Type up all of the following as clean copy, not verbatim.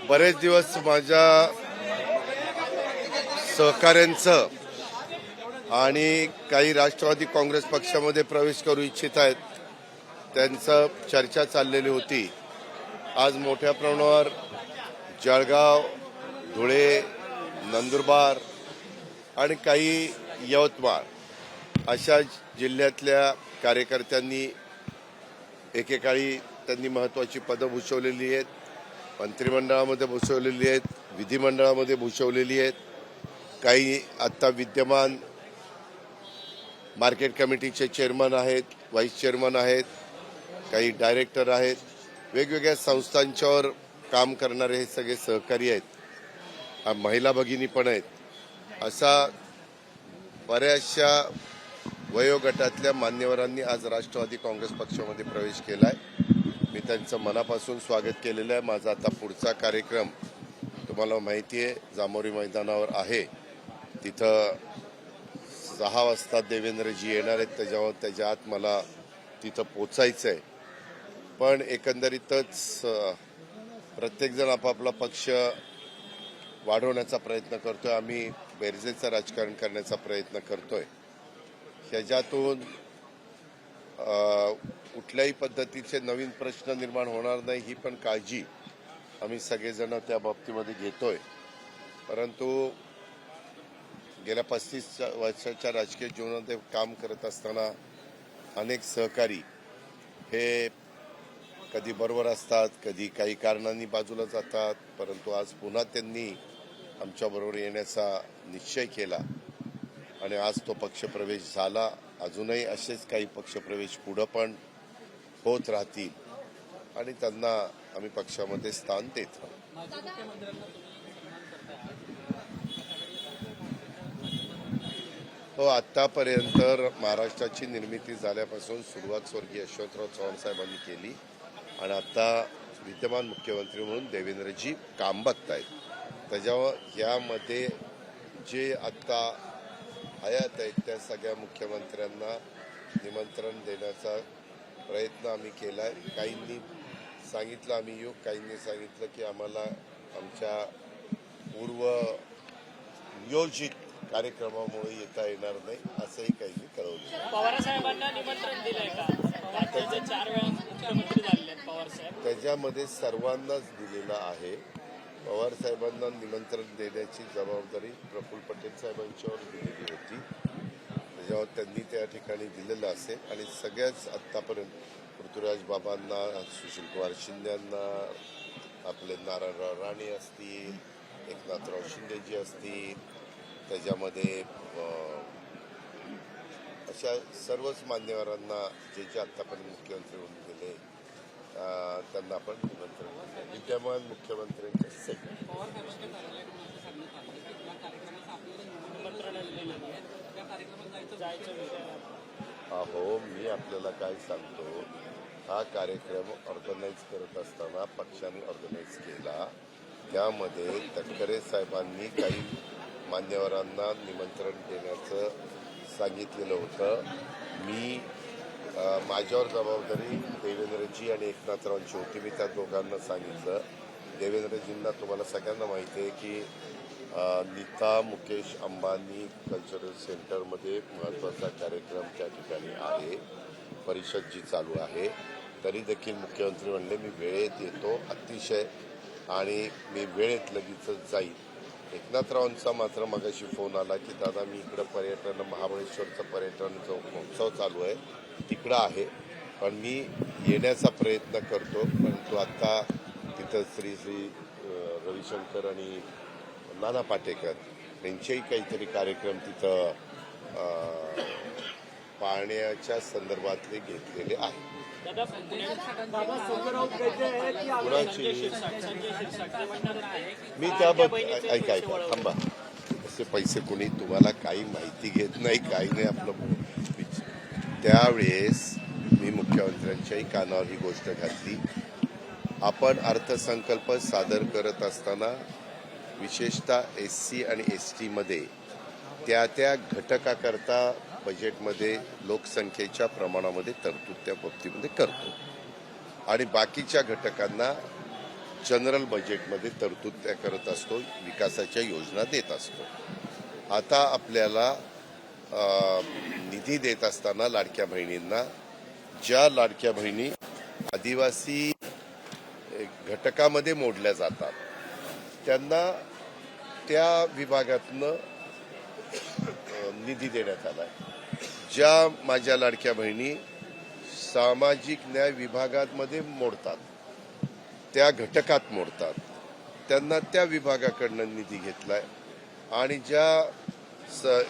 बरेच दिवस माझ्या सहकाऱ्यांचं आणि काही राष्ट्रवादी काँग्रेस पक्षामध्ये प्रवेश करू इच्छित आहेत त्यांचं चर्चा चाललेली होती. आज मोठ्या प्रमाणावर जळगाव, धुळे, नंदुरबार आणि काही यवतमाळ अशा जिल्ह्यातल्या कार्यकर्त्यांनी एकेकाळी त्यांनी महत्त्वाची पदं भूषवलेली आहेत, मंत्रिमंडळामध्ये भूषवलेली आहेत, विधिमंडळामध्ये भूषवलेली आहेत. काही आत्ता विद्यमान मार्केट कमिटीचे चेअरमन आहेत, व्हाईस चेअरमन आहेत, काही डायरेक्टर आहेत. वेगवेगळ्या संस्थांच्यावर काम करणारे हे सगळे सहकारी आहेत. महिला भगिनी पण आहेत. असा बऱ्याचशा वयोगटातल्या मान्यवरांनी आज राष्ट्रवादी काँग्रेस पक्षामध्ये प्रवेश केलाय. मी त्यांचं मनापासून स्वागत केलेलं आहे. माझा आता पुढचा कार्यक्रम तुम्हाला माहिती आहे जांभोरी मैदानावर आहे. तिथं 6 वाजता देवेंद्रजी येणार आहेत. त्याच्या आत मला तिथं पोचायचं आहे. पण एकंदरीतच प्रत्येकजण आपापला पक्ष वाढवण्याचा प्रयत्न करतोय. आम्ही बेरजेचं राजकारण करण्याचा प्रयत्न करतोय. ह्याच्यातून कुठल्याही पद्धतीचे नवीन प्रश्न निर्माण होणार नाही ही पण काळजी आम्ही सगळेजण त्या बाबतीमध्ये घेतोय. परंतु गेल्या 35 वर्षाच्या राजकीय जीवनामध्ये काम करत असताना अनेक सहकारी हे कधी बरोबर असतात, कधी काही कारणांनी बाजूला जातात. परंतु आज पुन्हा त्यांनी आमच्याबरोबर येण्याचा निश्चय केला आणि आज तो पक्षप्रवेश झाला. अजूनही असेच काही पक्षप्रवेश पुढं पण होत राहतील आणि त्यांना आम्ही पक्षामध्ये स्थान देत राहू. हो, आतापर्यंत महाराष्ट्राची निर्मिती झाल्यापासून सुरुवात स्वर्गीय यशवंतराव चव्हाण साहेबांनी केली आणि आता विद्यमान मुख्यमंत्री म्हणून देवेंद्रजी काम बघतायत. त्याच्यावर यामध्ये जे आता हयात आहेत त्या सगळ्या मुख्यमंत्र्यांना निमंत्रण देण्याचा प्रयत्न आम्ही केला आहे. काहींनी सांगितलं आम्ही येऊ, काहींनी सांगितलं की आम्हाला आमच्या पूर्व नियोजित कार्यक्रमामुळे येता येणार नाही असंही काहींनी कळवलं. पवारसाहेबांना निमंत्रण दिलंय का? राज्याचे 4 वेळा मुख्यमंत्री झाले पवारसाहेब. त्याच्यामध्ये सर्वांनाच दिलेलं आहे. पवारसाहेबांना निमंत्रण देण्याची जबाबदारी प्रफुल्ल पटेल साहेबांच्यावर दिलेली होती. त्याच्यावर त्यांनी त्या ठिकाणी दिलेलं असेल आणि सगळ्याच आत्तापर्यंत पृथ्वीराज बाबांना, सुशीलकुमार शिंदेंना, आपले नारायणराव राणे असतील, एकनाथराव शिंदेजी असतील, त्याच्यामध्ये अशा सर्वच मान्यवरांना जे जे आत्तापर्यंत मुख्यमंत्री होऊन गेले त्यांना आपण निमंत्रण दिलं. विद्यमान मुख्यमंत्र्यांच्या हो, मी आपल्याला काय सांगतो, हा कार्यक्रम ऑर्गनाईज करत असताना पक्षाने ऑर्गनाईज केला. त्यामध्ये तटकरे साहेबांनी काही मान्यवरांना निमंत्रण देण्याचं सांगितलेलं होतं. मी माझ्यावर जबाबदारी देवेंद्रजी आणि एकनाथरावांची होती. मी त्या दोघांना सांगितलं. देवेंद्रजींना तुम्हाला सगळ्यांना माहिती आहे की नीता मुकेश अंबानी कल्चरल सेंटरमध्ये महत्त्वाचा कार्यक्रम त्या ठिकाणी आहे, परिषद जी चालू आहे. तरी देखील मुख्यमंत्री म्हणले मी वेळेत येतो अतिशय आणि मी वेळेत लगेचच जाईल. एकनाथरावांचा मात्र मगाशी फोन आला की दादा मी इकडं पर्यटन, महाबळेश्वरचं पर्यटनचा महोत्सव चालू आहे तिकडं आहे, पण मी येण्याचा प्रयत्न करतो. परंतु आत्ता तिथं श्री रविशंकर आणि नाना पाटेकर यांचेही काहीतरी कार्यक्रम तिथं पाहण्याच्या संदर्भातले घेतलेले आहेत. मी त्याबद्दल ऐका थांबा. असे पैसे कोणी तुम्हाला काही माहिती घेत नाही, काही नाही. आपलं त्यावेळेस मी मुख्यमंत्र्यांच्याही कानावर ही गोष्ट घातली. आपण अर्थसंकल्प सादर करत असताना विशेषतः SC आणि ST मध्ये त्या घटकाकरता बजेटमध्ये लोकसंख्येच्या प्रमाणामध्ये तरतूद त्या बाबतीमध्ये करतो आणि बाकीच्या घटकांना जनरल बजेटमध्ये तरतूद त्या करत असतो, विकासाच्या योजना देत असतो. आता आपल्याला निधी देत असताना लाडक्या बहिणींना, ज्या लाडक्या बहिणी आदिवासी घटकामध्ये मोडल्या जातात त्यांना त्या विभागातनं निधी देण्यात आला. ज्या माझ्या लाडक्या बहिणी सामाजिक न्याय विभागामध्ये मोडतात, त्या घटकात मोडतात, त्यांना त्या विभागाकडनं निधी घेतलाय आणि ज्या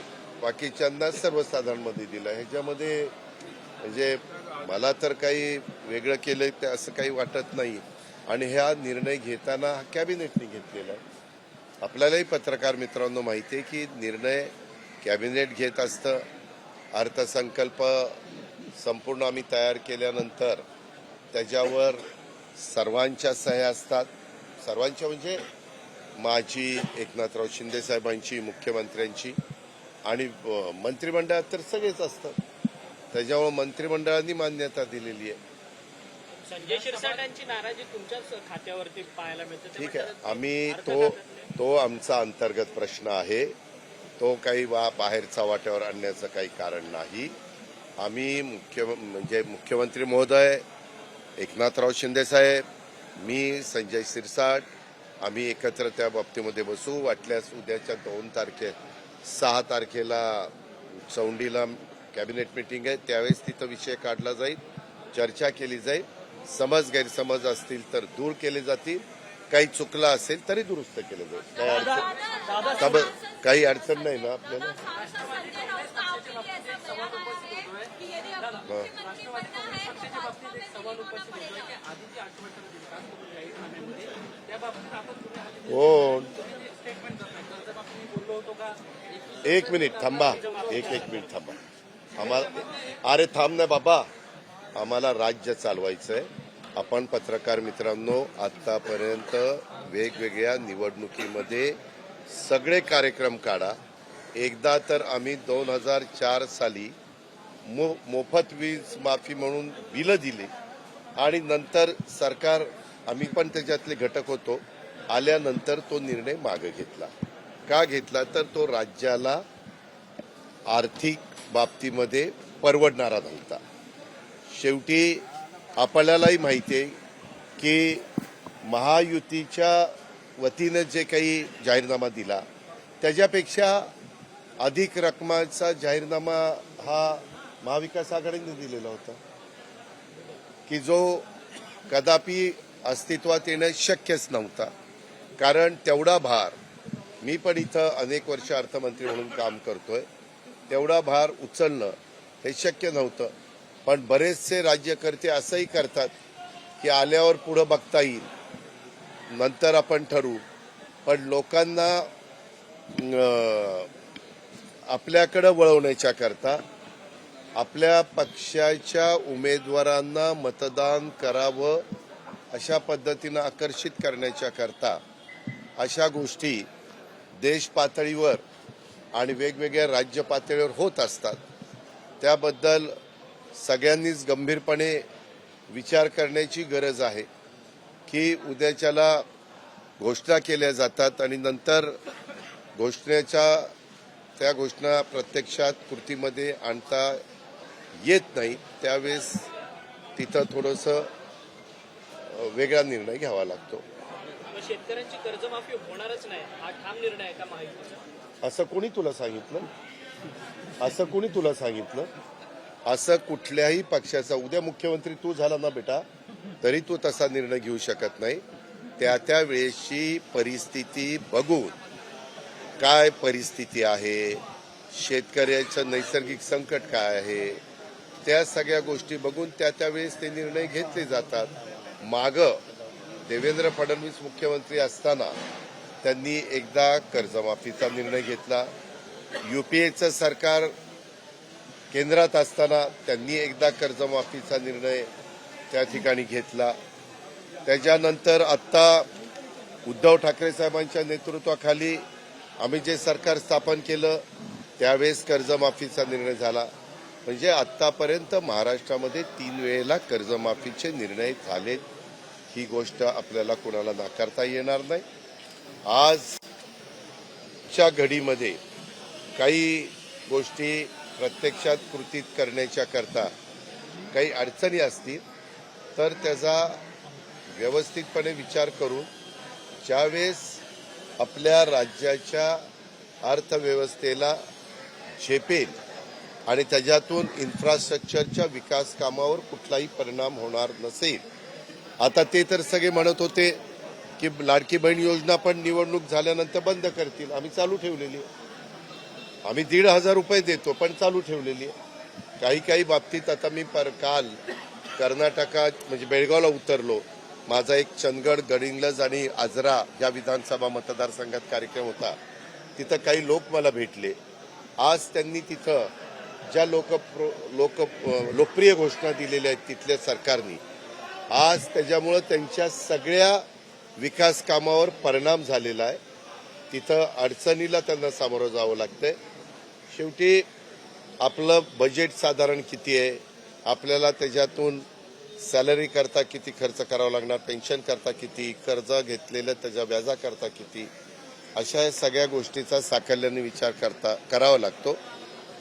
बाकीच्यांना सर्वसाधारणमध्ये दिला. ह्याच्यामध्ये म्हणजे मला तर काही वेगळं केलं ते असं काही वाटत नाही. आणि हा निर्णय घेताना कॅबिनेटने घेतलेला आहे. आपल्यालाही पत्रकार मित्रांनो माहिती आहे की निर्णय कॅबिनेट घेत असतं. अर्थसंकल्प संपूर्ण आम्ही तयार केल्यानंतर त्याच्यावर सर्वांच्या सह्या असतात. सर्वांच्या म्हणजे माझी, एकनाथराव शिंदे साहेबांची, मुख्यमंत्र्यांची आणि मंत्रिमंडळात तर सगळेच असतात. त्याच्यामुळे मंत्रिमंडळाने मान्यता दिलेली आहे. संजय शिरसाटांची नाराजी तुमच्याच खात्यावरती पाहायला मिळते. ठीक आहे, आम्ही तो आमचा अंतर्गत प्रश्न आहे. तो काही बाहेरचा वाट्यावर आणण्याचं काही कारण नाही. आम्ही मुख्यमंत्री महोदय, एकनाथराव शिंदे साहेब, मी, संजय शिरसाट, आम्ही एकत्र त्या बाबतीमध्ये बसू. वाटल्यास उद्याच्या 6 तारखेला चौंडीला कॅबिनेट मीटिंग आहे, त्यावेळेस तिथं विषय काढला जाईल, चर्चा केली जाईल. समज गैरसमज असतील तर दूर केले जातील, काही चुकलं असेल तरी दुरुस्त केलं जाईल. काही अडचण नाही ना आपल्याला. कोण? एक मिनिट थांबा. एक मिनिट थांबा. अरे थांब ना बाबा, आम्हाला राज्य चालवायचंय. आपण पत्रकार मित्रांनो आतापर्यंत वेगवेगळ्या निवडणुकीमध्ये सगळे कार्यक्रम काढा. एकदा तर आम्ही 2004 साली मोफत वीज माफी म्हणून बिलं दिली आणि नंतर सरकार, आम्ही पण त्याच्यातले घटक होतो, आल्यानंतर तो निर्णय मागे घेतला. का घेतला तर तो राज्याला आर्थिक बाबतीमध्ये परवडणारा नव्हता. शेवटी आपल्यालाही माहिती आहे की महायुतीच्या वतीनं जे काही जाहीरनामा दिला त्याच्यापेक्षा अधिक रकमाचा जाहीरनामा हा महाविकास आघाडीने दिलेला होता, की जो कदापि अस्तित्वात येणं शक्यच नव्हता. कारण तेवढा भार, मी पण इथं अनेक वर्ष अर्थमंत्री म्हणून काम करतोय, तेवढा भार उचलणं हे शक्य नव्हतं. पण बरेचसे राज्यकर्ते असंही करतात की आल्यावर पुढं बघता येईल, नंतर आपण ठरवू. पण लोकांना आपल्याकडं वळवण्याच्या करता, आपल्या पक्षाच्या उमेदवारांना मतदान करावं अशा पद्धतीनं आकर्षित करण्याच्या करता अशा गोष्टी देश पातळीवर आणि वेगवेगळ्या राज्य पातळीवर होत असतात. त्याबद्दल सगळ्यांनीच गंभीरपणे विचार करण्याची गरज आहे की उद्याच्याला घोषणा केल्या जातात आणि नंतर त्या घोषणा प्रत्यक्षात कृतीमध्ये आणता येत नाही. त्यावेळेस तिथं थोडंसं वेगळा निर्णय घ्यावा लागतो. शेतकऱ्यांची कर्जमाफी होणारच नाही हा ठाम निर्णय आहे का महायुतीचा? असं कोणी तुला सांगितलं? असं कुठल्याही पक्षाचा, उद्या मुख्यमंत्री तू झाला ना बेटा, तरी तू तसा निर्णय घेऊ शकत नाही. त्या वेळेची परिस्थिती बघून, काय परिस्थिती आहे, शेतकऱ्याचं नैसर्गिक संकट काय आहे, त्या सगळ्या गोष्टी बघून त्यावेळेस ते निर्णय घेतले जातात. मागं देवेंद्र फडणवीस मुख्यमंत्री असताना त्यांनी एकदा कर्जमाफीचा निर्णय घेतला. युपीएचं सरकार केंद्रात असताना त्यांनी एकदा कर्जमाफीचा निर्णय त्या ठिकाणी घेतला. त्याच्यानंतर आत्ता उद्धव ठाकरे साहेबांच्या नेतृत्वाखाली आम्ही जे सरकार स्थापन केलं त्यावेळेस कर्जमाफीचा निर्णय झाला. म्हणजे आत्तापर्यंत महाराष्ट्रामध्ये 3 वेळेला कर्जमाफीचे निर्णय झालेत. ही गोष्ट आपल्याला कोणाला नाकारता येणार नाही. आजच्या घडीमध्ये काही गोष्टी प्रत्यक्षात कृतीत करण्याच्या करता काही अडचणी असतील तर त्याचा व्यवस्थितपणे विचार करून ज्यावेळेस आपल्या राज्याच्या अर्थव्यवस्थेला झेपेल आणि त्याच्यातून इन्फ्रास्ट्रक्चरच्या विकास कामावर कुठलाही परिणाम होणार नसेल. आता ते तर सगळे म्हणत होते की लाडकी बहीण योजना पण निवडणूक झाल्यानंतर बंद करतील. आम्ही चालू ठेवलेली आहे. आम्ही 1,500 रुपये देतो पण चालू ठेवलेली आहे. काही बाबतीत आता मी काल कर्नाटकात म्हणजे बेळगावला उतरलो. माझा एक चंदगड, गडिंग्लज आणि आजरा या विधानसभा मतदारसंघात कार्यक्रम होता. तिथं काही लोक मला भेटले. आज त्यांनी तिथं ज्या लोकप्रिय घोषणा दिलेल्या आहेत तिथल्या सरकारनी, आज त्याच्यामुळं त्यांच्या सगळ्या विकास कामावर परिणाम झालेला आहे. तिथं अडचणीला त्यांना सामोरं जावं लागतंय. शेवटी आपलं बजेट साधारण किती आहे, आपल्याला त्याच्यातून सॅलरी करता किती खर्च करावा लागणार, पेन्शन करता किती, कर्ज घेतलेलं त्याच्या व्याजा करता किती, अशा सगळ्या गोष्टीचा साकल्याने विचार करावा लागतो.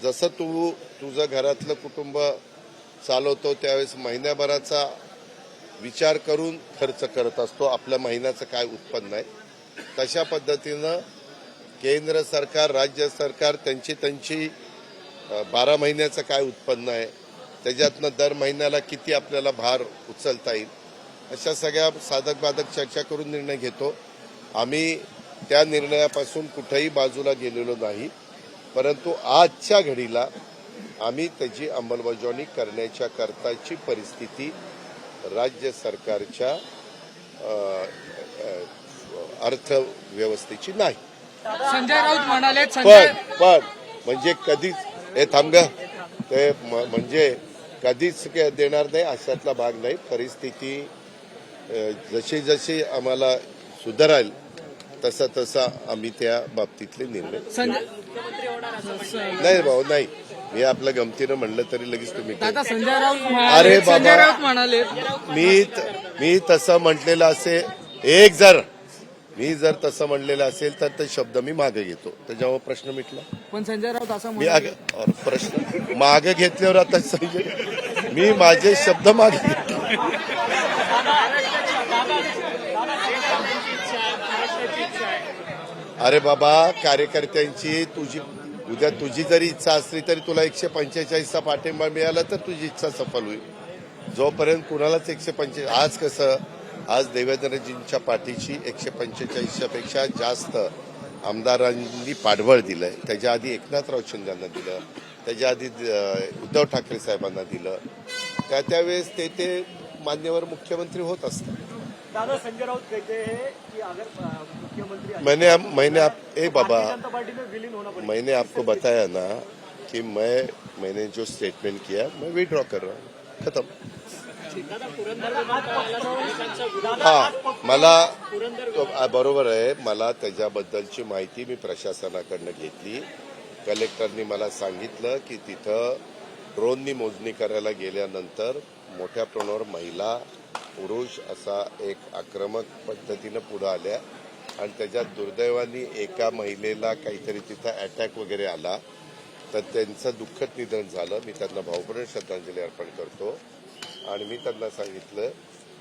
जसं तुझं घरातलं कुटुंब चालवतो त्यावेळेस महिन्याभराचा विचार करून खर्च करत असतो, आपल्या महिन्याचं काय उत्पन्न आहे. तशा पद्धतीनं केंद्र सरकार, राज्य सरकार त्यांची 12 महिन्याचं काय उत्पन्न आहे, त्याच्यातनं दर महिन्याला किती आपल्याला भार उचलता येईल, अशा सगळ्या साधक बाधक चर्चा करून निर्णय घेतो. आम्ही त्या निर्णयापासून कुठेही बाजूला गेलेलो नाही, परंतु आजच्या घडीला आम्ही त्याची अंमलबजावणी करण्याच्या करताची परिस्थिती राज्य सरकारच्या अर्थव्यवस्थेची नाही. संजय राऊत म्हणाले पण म्हणजे कधीच हे थांब ग, ते म्हणजे कधीच देणार नाही अशातला भाग नाही. परिस्थिती जशी जशी आम्हाला सुधारेल तसा आम्ही त्या बाबतीतले निर्णय. नाही भाऊ, नाही, मी आपल्या गमतीनं म्हणलं तरी लगेच तुम्ही अरे बाबा, म्हणाले मी तसं म्हटलेलं असेल, मी जर तसं म्हणलेलं असेल तर ते शब्द मी मागे घेतो, त्याच्यावर प्रश्न मिटला. पण संजय राऊत असं मी प्रश्न मागे घेतल्यावर आता मी माझे शब्द मागे घेतले. अरे बाबा, कार्यकर्त्यांची उद्या तुझी जरी इच्छा असली तरी तुला 145चा पाठिंबा मिळाला तर तुझी इच्छा सफल होईल. जोपर्यंत कुणालाच 145, आज कसं, आज देवेंद्रजींच्या पाठीशी 145च्या पेक्षा जास्त आमदारांनी पाठबळ दिलंय. त्याच्या आधी एकनाथराव शिंदेंना दिलं, त्याच्या आधी उद्धव ठाकरे साहेबांना दिलं. त्यावेळेस ते मान्यवर मुख्यमंत्री होत असतात. दादा, संजय राउत कहते हैं कि अगर मुख्यमंत्री मैंने आपको बताया ना कि मैंने जो स्टेटमेंट किया मैं विड्रॉ कर रहा हूँ, खत्म. मला बरोबर आहे, मला त्याच्याबद्दलची माहिती मी प्रशासनाकडनं घेतली. कलेक्टरनी मला सांगितलं की तिथं ड्रोननी मोजणी करायला गेल्यानंतर मोठ्या प्रमाणावर महिला, पुरुष असा एक आक्रमक पद्धतीनं पुढे आल्या आणि त्याच्यात दुर्दैवाने एका महिलेला काहीतरी तिथं अटॅक वगैरे आला, तर त्यांचं दुःखद निधन झालं. मी त्यांना भावपूर्ण श्रद्धांजली अर्पण करतो आणि मी त्यांना सांगितलं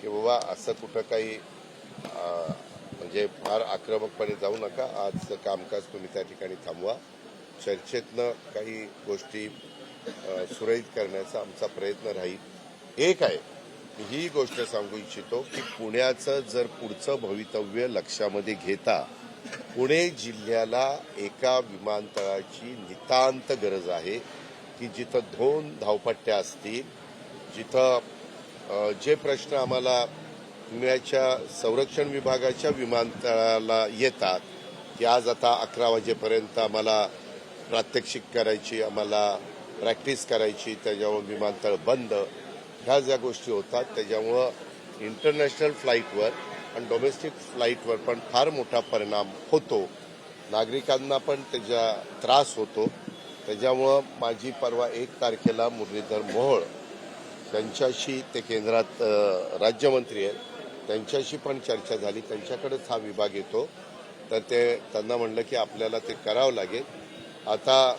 की बाबा असं कुठं काही म्हणजे फार आक्रमकपणे जाऊ नका. आजचं कामकाज तुम्ही त्या ठिकाणी थांबवा. चर्चेतनं काही गोष्टी सुरळीत करण्याचा आमचा प्रयत्न राहील. एक आहे, ही गोष्ट सांगू इच्छितो की पुण्याचं जर पुढचं भवितव्य लक्षामध्ये घेता पुणे जिल्ह्याला एका विमानतळाची नितांत गरज आहे की जिथं 2 धावपट्ट्या असतील, जिथं जे प्रश्न आम्हाला पुण्याच्या संरक्षण विभागाच्या विमानतळाला येतात की आज आता 11 वाजेपर्यंत आम्हाला प्रात्यक्षिक करायची, आम्हाला प्रॅक्टिस करायची, त्याच्यामुळे विमानतळ बंद, ह्या ज्या गोष्टी होतात त्याच्यामुळं इंटरनॅशनल फ्लाईटवर आणि डोमेस्टिक फ्लाईटवर पण फार मोठा परिणाम होतो. नागरिकांना पण त्याचा त्रास होतो. त्याच्यामुळं माझी परवा 1 तारखेला मुरलीधर मोहोळ त्यांच्याशी, ते केंद्रात राज्यमंत्री आहेत, त्यांच्याशी पण चर्चा झाली. त्यांच्याकडेच हा विभाग येतो. तर त्यांना म्हणलं की आपल्याला ते करावं लागेल. आता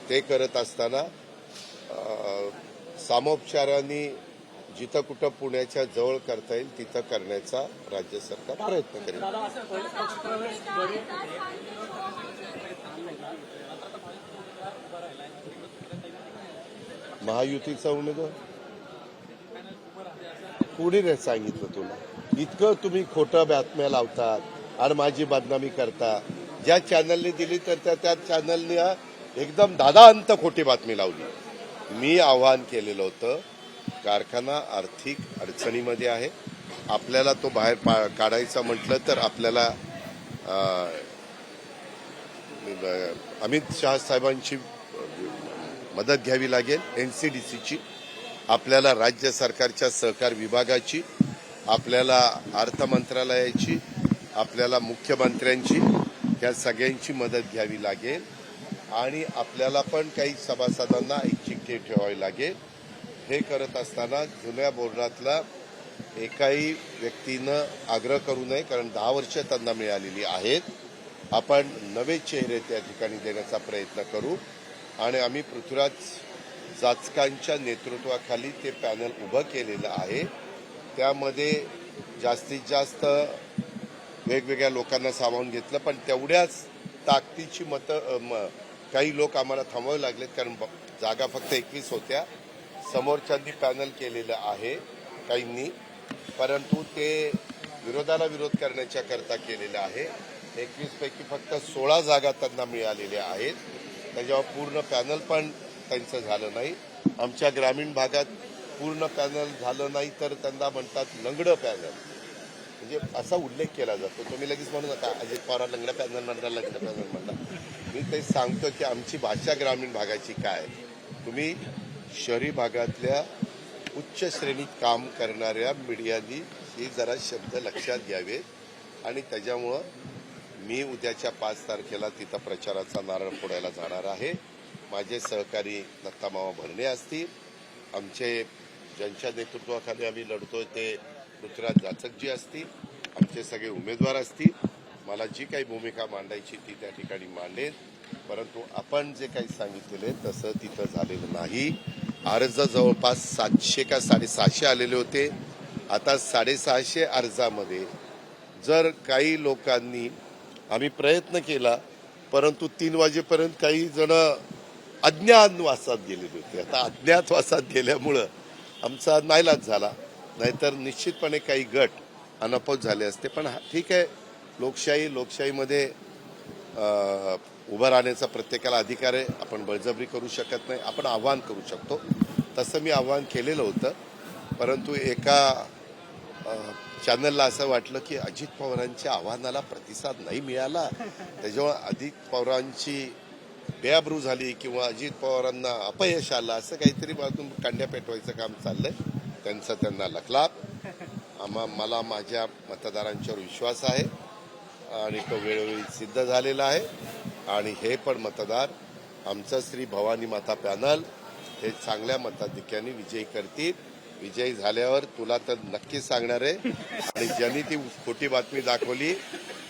ते करत असताना सामोपचाराने जिथं कुठं पुण्याच्या जवळ करता येईल तिथं करण्याचा राज्य सरकार प्रयत्न करेल. दादा असं पक्षप्रवेश महायुतीचा उमेदवार कोणी नाही सांगितलं तुला? इतकं तुम्ही खोटं बातम्या लावतात आणि माझी बदनामी करता. ज्या चॅनलने दिली तर त्या चॅनलने एकदम दादांत खोटी बातमी लावली. मी आवाहन केलेलं होतं, कारखाना आर्थिक अडचणीमध्ये आहे. आपल्याला तो बाहेर काढायचा म्हटलं तर आपल्याला अमित शहा साहेबांची मदत घ्यावी लागेल, NCDCची, आपल्याला राज्य सरकारच्या सहकार विभागाची, आपल्याला अर्थ मंत्रालयाची, आपल्याला मुख्यमंत्र्यांची, या सगळ्यांची मदत घ्यावी लागेल आणि आपल्याला पण काही सभासदांना एक चिठ्ठी ठेवावी लागेल. हे करत असताना जुन्या बोर्डातला एकाही व्यक्तीनं आग्रह करू नये, कारण 10 वर्ष त्यांना मिळालेली आहेत. आपण नवे चेहरे त्या ठिकाणी देण्याचा प्रयत्न करू आणि आम्ही पृथ्वीराज जाचकांच्या नेतृत्वाखाली ते पॅनल उभं केलेलं आहे. त्यामध्ये जास्तीत जास्त वेगवेगळ्या लोकांना सामावून घेतलं, पण तेवढ्याच ताकदीची मतं काही लोक आम्हाला थांबवावे लागलेत, कारण जागा फक्त 21 होत्या. समोरच्यांनी पॅनल केलेलं आहे काहींनी, परंतु ते विरोधाला विरोध करण्याच्या करता केलेलं आहे. 21 पैकी फक्त 16 जागा त्यांना मिळालेल्या आहेत. त्याच्यावर पूर्ण पॅनल पण त्यांचं झालं नाही. आमच्या ग्रामीण भागात पूर्ण पॅनल झालं नाही तर त्यांना म्हणतात लंगडं पॅनल, म्हणजे असा उल्लेख केला जातो. तुम्ही लगेच म्हणू नका अजित पवार लंगडं पॅनल म्हणता, लंगडं पॅनल म्हणता. मी ते सांगतो की आमची भाषा ग्रामीण भागाची काय. तुम्ही शहरी भागातल्या उच्च श्रेणीत काम करणाऱ्या मीडियानी हे जरा शब्द लक्षात घ्यावेत आणि त्याच्यामुळं मी उद्याच्या 5 तारखेला तिथं प्रचाराचा नारळ फोडायला जाणार आहे. माझे सहकारी दत्तामामा भरणे असतील, आमचे ज्यांच्या नेतृत्वाखाली आम्ही लढतोय ते पृथ्वीराज जाचकजी असतील, आमचे सगळे उमेदवार असतील. मला जी काही भूमिका मांडायची ती त्या ठिकाणी मांडेल, परंतु आपण जे काही सांगितलेले तसं तिथं झालेलं नाही. अर्ज जवळपास 700 का 750 आलेले होते. आता 650 अर्जामध्ये जर काही लोकांनी आम्ही प्रयत्न केला, परंतु 3 वाजेपर्यंत काही जण अज्ञातवासात गेलेले होते. आता अज्ञातवासात गेल्यामुळं आमचा नाईलाज झाला, नाहीतर निश्चितपणे काही गट अनपौत झाले असते. पण ठीक आहे, लोकशाहीमध्ये उभं राहण्याचा प्रत्येकाला अधिकार आहे. आपण बळजबरी करू शकत नाही, आपण आव्हान करू शकतो. तसं मी आव्हान केलेलं होतं, परंतु एका चॅनलला असं वाटलं की अजित पवारांच्या आव्हानाला प्रतिसाद नाही मिळाला, त्याच्यामुळे अजित पवारांची बेआबरू झाली किंवा अजित पवारांना अपयश आलं, असं काहीतरी बाजून कांड्या पेटवायचं काम चाललंय. त्यांचा त्यांना लखलाप. मला माझ्या मतदारांच्यावर विश्वास आहे आणि तो वेळोवेळी सिद्ध झालेला आहे. आणि हे पण मतदार आमचं श्री भवानी माता पॅनल हे चांगल्या मताधिक्याने विजयी करतील. विजयी झाल्यावर तुला तर नक्कीच सांगणार आहे. आणि ज्यांनी ती खोटी बातमी दाखवली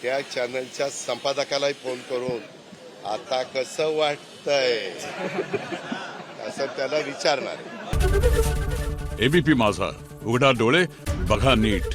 त्या चॅनलच्या संपादकालाही फोन करून आता कसं वाटतंय असं त्याला विचारणार आहे. ABP माझा, उघडा डोळे बघा नीट.